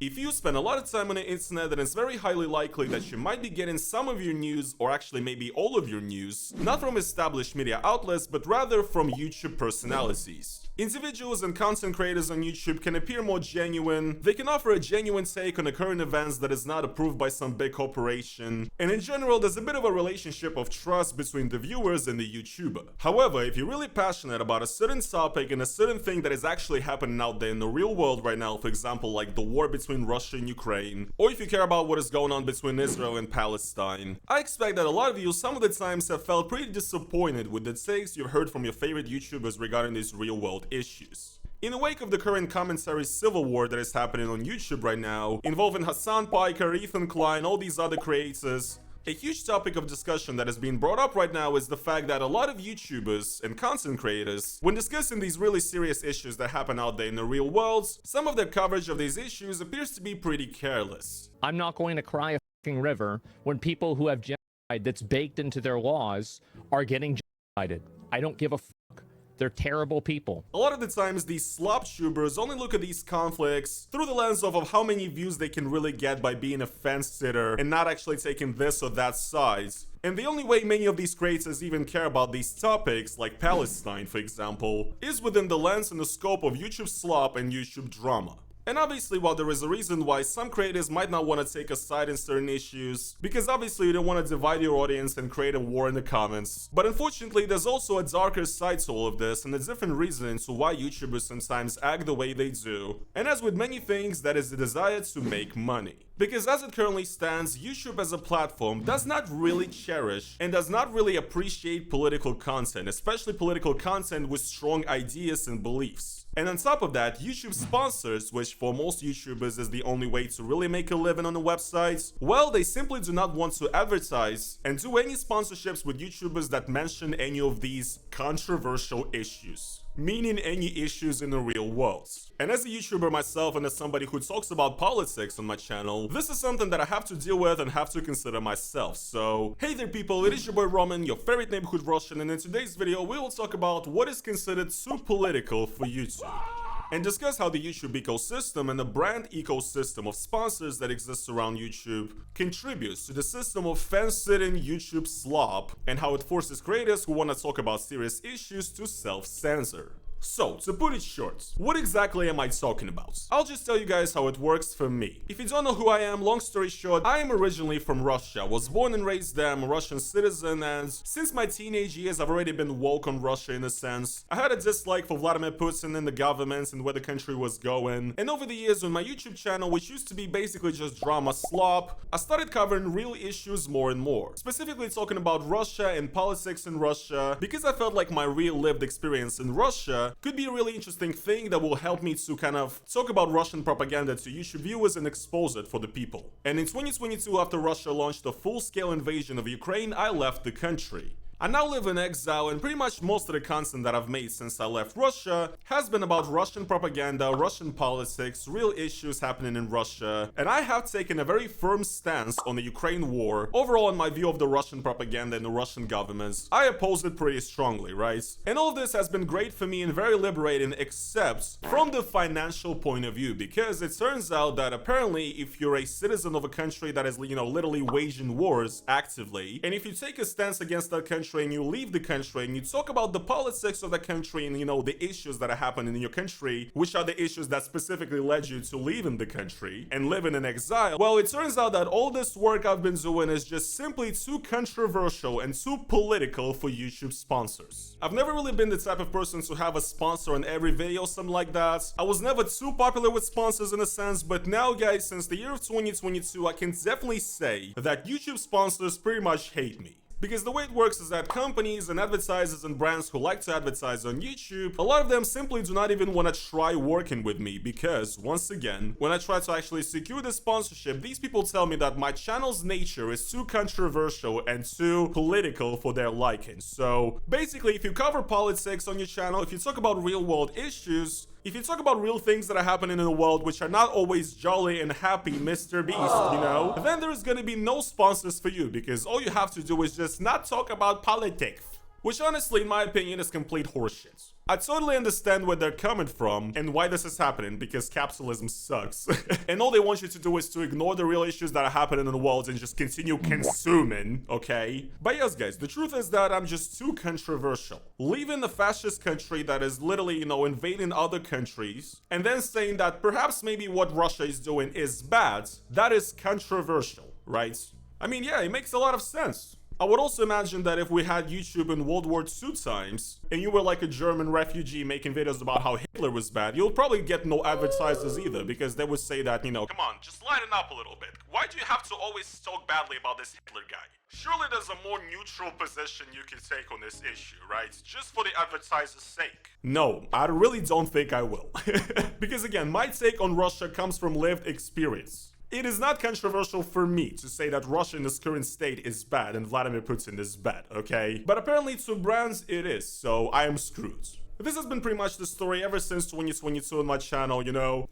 If you spend a lot of time on the internet, then it's very highly likely that you might be getting some of your news, or actually maybe all of your news, not from established media outlets, but rather from YouTube personalities. Individuals and content creators on YouTube can appear more genuine, they can offer a genuine take on the current events that is not approved by some big corporation, and in general there's a bit of a relationship of trust between the viewers and the YouTuber. However, if you're really passionate about a certain topic and a certain thing that is actually happening out there in the real world right now, for example like the war between Russia and Ukraine, or if you care about what is going on between Israel and Palestine, I expect that a lot of you some of the times have felt pretty disappointed with the takes you've heard from your favorite YouTubers regarding these real world issues. In the wake of the current commentary civil war that is happening on YouTube right now, involving Hassan Piker, Ethan Klein, all these other creators, a huge topic of discussion that is being brought up right now is the fact that a lot of YouTubers and content creators, when discussing these really serious issues that happen out there in the real world, some of their coverage of these issues appears to be pretty careless. I'm not going to cry a fucking river when people who have genocide that's baked into their laws are getting genocided. I don't give a fuck. They're terrible people. A lot of the times, these slop tubers only look at these conflicts through the lens of how many views they can really get by being a fence sitter and not actually taking this or that side. And the only way many of these creators even care about these topics, like Palestine for example, is within the lens and the scope of YouTube slop and YouTube drama. And obviously, while there is a reason why some creators might not want to take a side in certain issues, because obviously you don't want to divide your audience and create a war in the comments, but unfortunately there's also a darker side to all of this and a different reason to why YouTubers sometimes act the way they do. And as with many things, that is the desire to make money. Because as it currently stands, YouTube as a platform does not really cherish and does not really appreciate political content, especially political content with strong ideas and beliefs. And on top of that, YouTube sponsors, which for most YouTubers is the only way to really make a living on the website, well, they simply do not want to advertise and do any sponsorships with YouTubers that mention any of these controversial issues. Meaning any issues in the real world. And as a YouTuber myself and as somebody who talks about politics on my channel, this is something that I have to deal with and have to consider myself. So, hey there people, it is your boy Roman, your favorite neighborhood Russian, and in today's video we will talk about what is considered too political for YouTube. And discuss how the YouTube ecosystem and the brand ecosystem of sponsors that exists around YouTube contributes to the system of fence-sitting YouTube slop and how it forces creators who want to talk about serious issues to self-censor. So, to put it short, what exactly am I talking about? I'll just tell you guys how it works for me. If you don't know who I am, long story short, I am originally from Russia. I was born and raised there, I'm a Russian citizen, and since my teenage years I've already been woke on Russia in a sense. I had a dislike for Vladimir Putin and the government and where the country was going, and over the years on my YouTube channel, which used to be basically just drama slop, I started covering real issues more and more. Specifically talking about Russia and politics in Russia, because I felt like my real lived experience in Russia could be a really interesting thing that will help me to kind of talk about Russian propaganda to YouTube viewers and expose it for the people. And in 2022, after Russia launched a full-scale invasion of Ukraine, I left the country. I now live in exile, and pretty much most of the content that I've made since I left Russia has been about Russian propaganda, Russian politics, real issues happening in Russia, and I have taken a very firm stance on the Ukraine war. Overall, in my view of the Russian propaganda and the Russian governments, I oppose it pretty strongly, right? And all of this has been great for me and very liberating, except from the financial point of view, because it turns out that apparently if you're a citizen of a country that is, literally waging wars actively, and if you take a stance against that country and you leave the country and you talk about the politics of the country and the issues that are happening in your country, which are the issues that specifically led you to leaving the country and living in exile, well, it turns out that all this work I've been doing is just simply too controversial and too political for YouTube sponsors. I've never really been the type of person to have a sponsor on every video or something like that. I was never too popular with sponsors in a sense, but now guys, since the year of 2022, I can definitely say that YouTube sponsors pretty much hate me. Because the way it works is that companies and advertisers and brands who like to advertise on YouTube, a lot of them simply do not even want to try working with me because, once again, when I try to actually secure the sponsorship, these people tell me that my channel's nature is too controversial and too political for their liking. So, basically, if you cover politics on your channel, if you talk about real-world issues, if you talk about real things that are happening in the world which are not always jolly and happy Mr. Beast, then there's gonna be no sponsors for you because all you have to do is just not talk about politics. Which honestly, in my opinion, is complete horseshit. I totally understand where they're coming from and why this is happening, because capitalism sucks. And all they want you to do is to ignore the real issues that are happening in the world and just continue consuming, okay? But yes, guys, the truth is that I'm just too controversial. Leaving a fascist country that is literally, invading other countries, and then saying that perhaps maybe what Russia is doing is bad, that is controversial, right? I mean, yeah, it makes a lot of sense. I would also imagine that if we had YouTube in World War II times, and you were like a German refugee making videos about how Hitler was bad, you'll probably get no advertisers either, because they would say that, come on, just lighten up a little bit. Why do you have to always talk badly about this Hitler guy? Surely there's a more neutral position you can take on this issue, right? Just for the advertiser's sake. No, I really don't think I will. Because again, my take on Russia comes from lived experience. It is not controversial for me to say that Russia in its current state is bad and Vladimir Putin is bad, okay? But apparently to brands it is, so I am screwed. This has been pretty much the story ever since 2022 on my channel,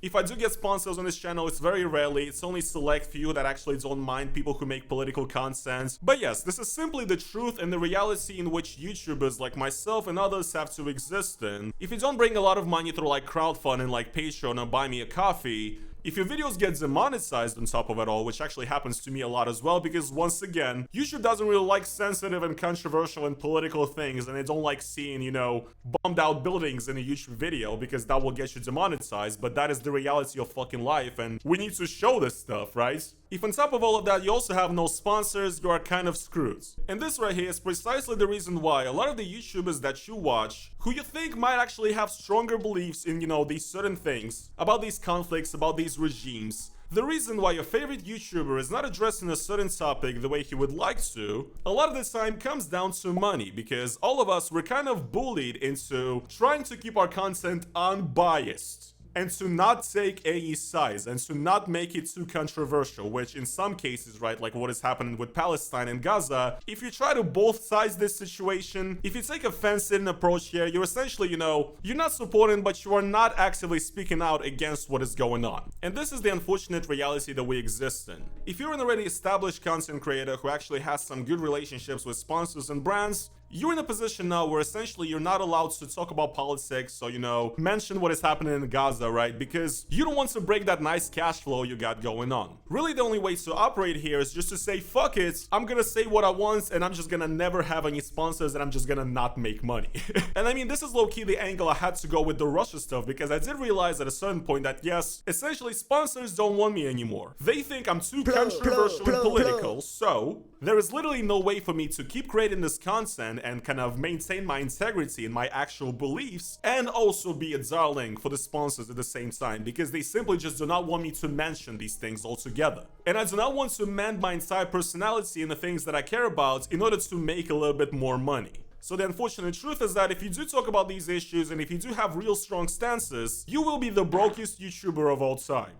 If I do get sponsors on this channel, it's very rarely. It's only select few that actually don't mind people who make political content. But yes, this is simply the truth and the reality in which YouTubers like myself and others have to exist in. If you don't bring a lot of money through like crowdfunding like Patreon or Buy Me a Coffee, if your videos get demonetized on top of it all, which actually happens to me a lot as well, because once again, YouTube doesn't really like sensitive and controversial and political things, and they don't like seeing, bombed out buildings in a YouTube video, because that will get you demonetized, but that is the reality of fucking life, and we need to show this stuff, right? If on top of all of that you also have no sponsors, you are kind of screwed. And this right here is precisely the reason why a lot of the YouTubers that you watch, who you think might actually have stronger beliefs in, these certain things, about these conflicts, about these regimes, the reason why your favorite YouTuber is not addressing a certain topic the way he would like to, a lot of the time comes down to money, because all of us were kind of bullied into trying to keep our content unbiased. And to not take any sides, and to not make it too controversial, which in some cases, right, like what is happening with Palestine and Gaza, if you try to both sides this situation, if you take a fence-sitting approach here, you're essentially, you're not supporting, but you are not actively speaking out against what is going on. And this is the unfortunate reality that we exist in. If you're an already established content creator who actually has some good relationships with sponsors and brands, you're in a position now where essentially you're not allowed to talk about politics or, mention what is happening in Gaza, right? Because you don't want to break that nice cash flow you got going on. Really, the only way to operate here is just to say, fuck it, I'm gonna say what I want and I'm just gonna never have any sponsors and I'm just gonna not make money. And I mean, this is low-key the angle I had to go with the Russia stuff, because I did realize at a certain point that yes, essentially sponsors don't want me anymore. They think I'm too controversial and political, so there is literally no way for me to keep creating this content and kind of maintain my integrity in my actual beliefs and also be a darling for the sponsors at the same time, because they simply just do not want me to mention these things altogether. And I do not want to mend my entire personality in the things that I care about in order to make a little bit more money. So the unfortunate truth is that if you do talk about these issues and if you do have real strong stances, you will be the brokest YouTuber of all time.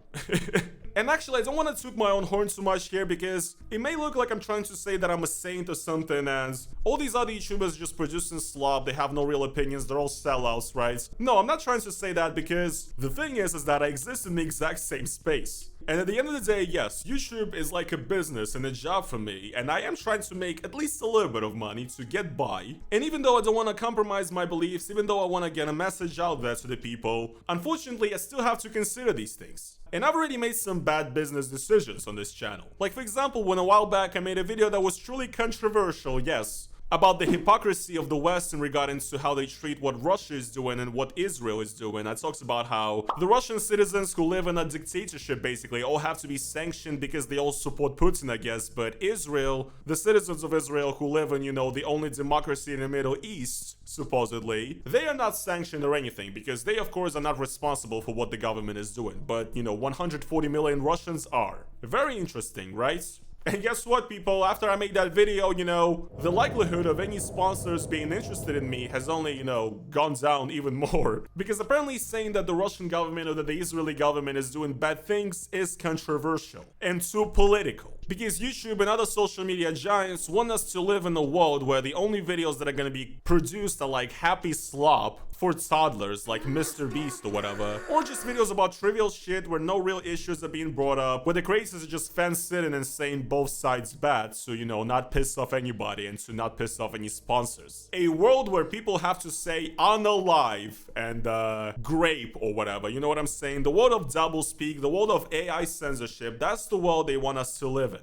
And actually, I don't want to toot my own horn too much here, because it may look like I'm trying to say that I'm a saint or something, as all these other YouTubers just producing slop, they have no real opinions, they're all sellouts, right? No, I'm not trying to say that, because the thing is that I exist in the exact same space. And at the end of the day, yes, YouTube is like a business and a job for me, and I am trying to make at least a little bit of money to get by. And even though I don't want to compromise my beliefs, even though I want to get a message out there to the people, unfortunately, I still have to consider these things. And I've already made some bad business decisions on this channel. Like, for example, when a while back I made a video that was truly controversial, yes, about the hypocrisy of the West in regards to how they treat what Russia is doing and what Israel is doing. I talked about how the Russian citizens who live in a dictatorship basically all have to be sanctioned because they all support Putin, I guess, but Israel, the citizens of Israel who live in, the only democracy in the Middle East, supposedly, they are not sanctioned or anything, because they of course are not responsible for what the government is doing, but 140 million Russians are. Very interesting, right? And guess what, people? After I made that video, the likelihood of any sponsors being interested in me has only, gone down even more. Because apparently saying that the Russian government or that the Israeli government is doing bad things is controversial and too political. Because YouTube and other social media giants want us to live in a world where the only videos that are gonna be produced are like happy slop for toddlers like Mr. Beast or whatever, or just videos about trivial shit where no real issues are being brought up, where the creators are just fence-sitting and saying both sides bad to, you know, not piss off anybody and to not piss off any sponsors. A world where people have to say unalive and grape or whatever, you know what I'm saying? The world of doublespeak, the world of AI censorship, that's the world they want us to live in.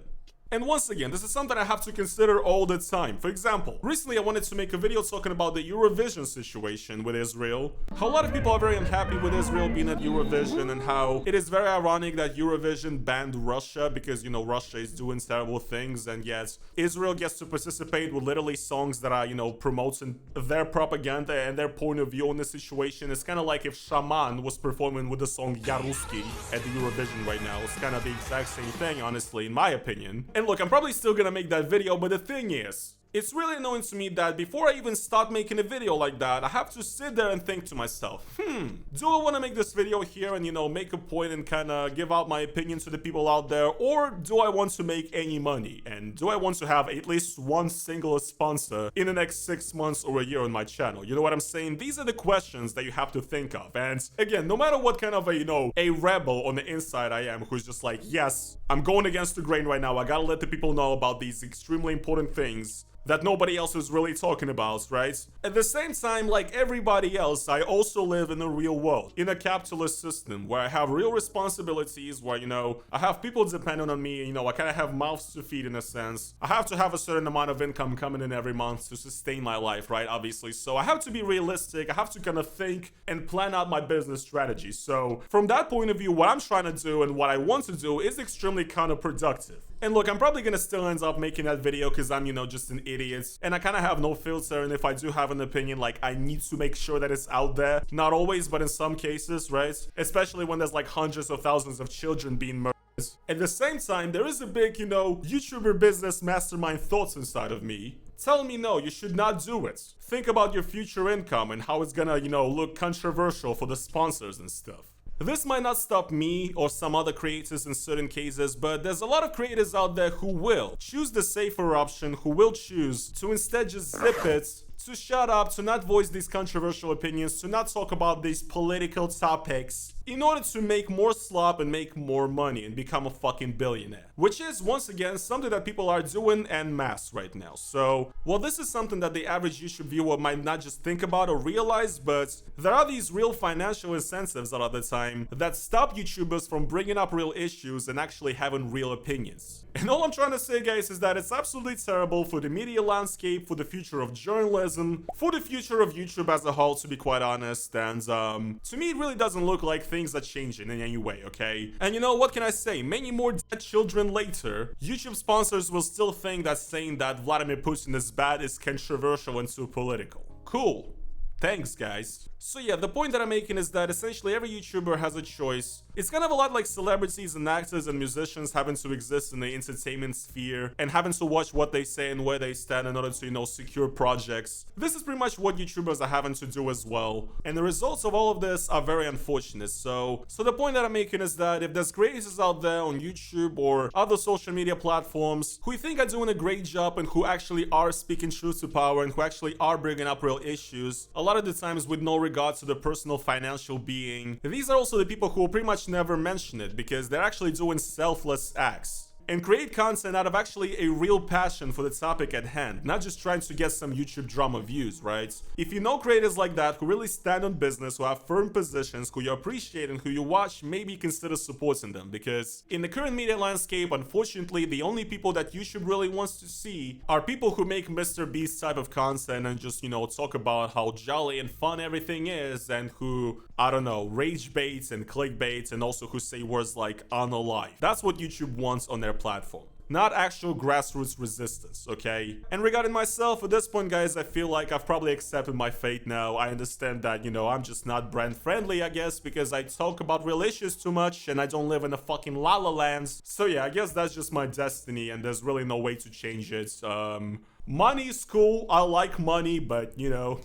And once again, this is something I have to consider all the time. For example, recently I wanted to make a video talking about the Eurovision situation with Israel. How a lot of people are very unhappy with Israel being at Eurovision, and how it is very ironic that Eurovision banned Russia because, you know, Russia is doing terrible things, and yet Israel gets to participate with literally songs that are, you know, promoting their propaganda and their point of view on the situation. It's kind of like if Shaman was performing with the song Yaruski at the Eurovision right now. It's kind of the exact same thing, honestly, in my opinion. And look, I'm probably still gonna make that video, but the thing is, it's really annoying to me that before I even start making a video like that, I have to sit there and think to myself, do I want to make this video here and, you know, make a point and kind of give out my opinion to the people out there, or do I want to make any money? And do I want to have at least one single sponsor in the next 6 months or a year on my channel? You know what I'm saying? These are the questions that you have to think of. And again, no matter what kind of a, you know, a rebel on the inside I am, who's just like, yes, I'm going against the grain right now. I gotta let the people know about these extremely important things that nobody else is really talking about, right? At the same time, like everybody else, I also live in the real world, in a capitalist system where I have real responsibilities, where, you know, I have people dependent on me, you know, I kind of have mouths to feed in a sense. I have to have a certain amount of income coming in every month to sustain my life, right? Obviously. So I have to be realistic. I have to kind of think and plan out my business strategy. So from that point of view, what I'm trying to do and what I want to do is extremely counterproductive. And look, I'm probably gonna still end up making that video because I'm, you know, just an idiot. And I kind of have no filter, and if I do have an opinion, like, I need to make sure that it's out there. Not always, but in some cases, right? Especially when there's like hundreds of thousands of children being murdered. At the same time, there is a big, you know, YouTuber business mastermind thoughts inside of me telling me, no, you should not do it. Think about your future income and how it's gonna, you know, look controversial for the sponsors and stuff. This might not stop me or some other creators in certain cases, but there's a lot of creators out there who will choose the safer option, who will choose to instead just zip it, to shut up, to not voice these controversial opinions, to not talk about these political topics, in order to make more slop and make more money and become a fucking billionaire. Which is, once again, something that people are doing en masse right now. So, well, this is something that the average YouTube viewer might not just think about or realize, but there are these real financial incentives a lot of the time that stop YouTubers from bringing up real issues and actually having real opinions. And all I'm trying to say, guys, is that it's absolutely terrible for the media landscape, for the future of journalism, for the future of YouTube as a whole, to be quite honest. And to me, it really doesn't look like things are changing in any way, okay? And you know, what can I say? Many more dead children later, YouTube sponsors will still think that saying that Vladimir Putin is bad is controversial and too political. Cool. Thanks, guys. So yeah, the point that I'm making is that essentially every YouTuber has a choice. It's kind of a lot like celebrities and actors and musicians having to exist in the entertainment sphere and having to watch what they say and where they stand in order to, you know, secure projects. This is pretty much what YouTubers are having to do as well. And the results of all of this are very unfortunate. So the point that I'm making is that if there's creators out there on YouTube or other social media platforms who think are doing a great job and who actually are speaking truth to power and who actually are bringing up real issues, a lot of the times with no regard to the personal financial being, these are also the people who will pretty much never mention it because they're actually doing selfless acts and create content out of actually a real passion for the topic at hand, not just trying to get some YouTube drama views, right? If you know creators like that who really stand on business, who have firm positions, who you appreciate and who you watch, maybe consider supporting them, because in the current media landscape, unfortunately, the only people that YouTube really wants to see are people who make Mr. Beast type of content and just, you know, talk about how jolly and fun everything is, and who, I don't know, rage baits and clickbaits, and also who say words like unalive. That's what YouTube wants on their platform, not actual grassroots resistance, okay? And regarding myself, at this point, guys, I feel like I've probably accepted my fate now. I understand that, you know, I'm just not brand friendly, I guess, because I talk about real issues too much and I don't live in a fucking la la land. So yeah, I guess that's just my destiny and there's really no way to change it. Money's cool, I like money, but, you know,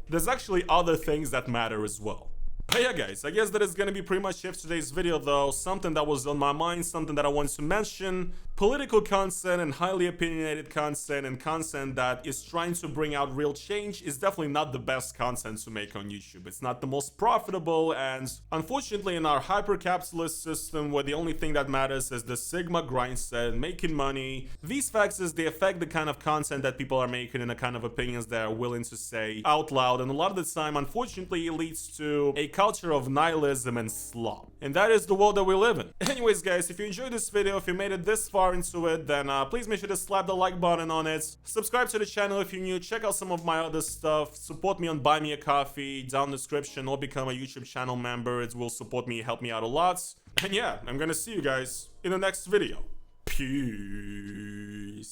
there's actually other things that matter as well. But yeah guys, I guess that is gonna be pretty much it for today's video though. Something that was on my mind, something that I wanted to mention. Political content and highly opinionated content and content that is trying to bring out real change is definitely not the best content to make on YouTube. It's not the most profitable, and unfortunately in our hyper-capitalist system where the only thing that matters is the Sigma grindset, making money, these factors, they affect the kind of content that people are making and the kind of opinions they are willing to say out loud, and a lot of the time unfortunately it leads to a culture of nihilism and slop. And that is the world that we live in. Anyways guys, if you enjoyed this video, if you made it this far into it, then please make sure to slap the like button on it. Subscribe to the channel if you're new, check out some of my other stuff, support me on Buy Me a Coffee down in the description, or become a YouTube channel member. It will support me, help me out a lot. And yeah, I'm gonna see you guys in the next video. Peace.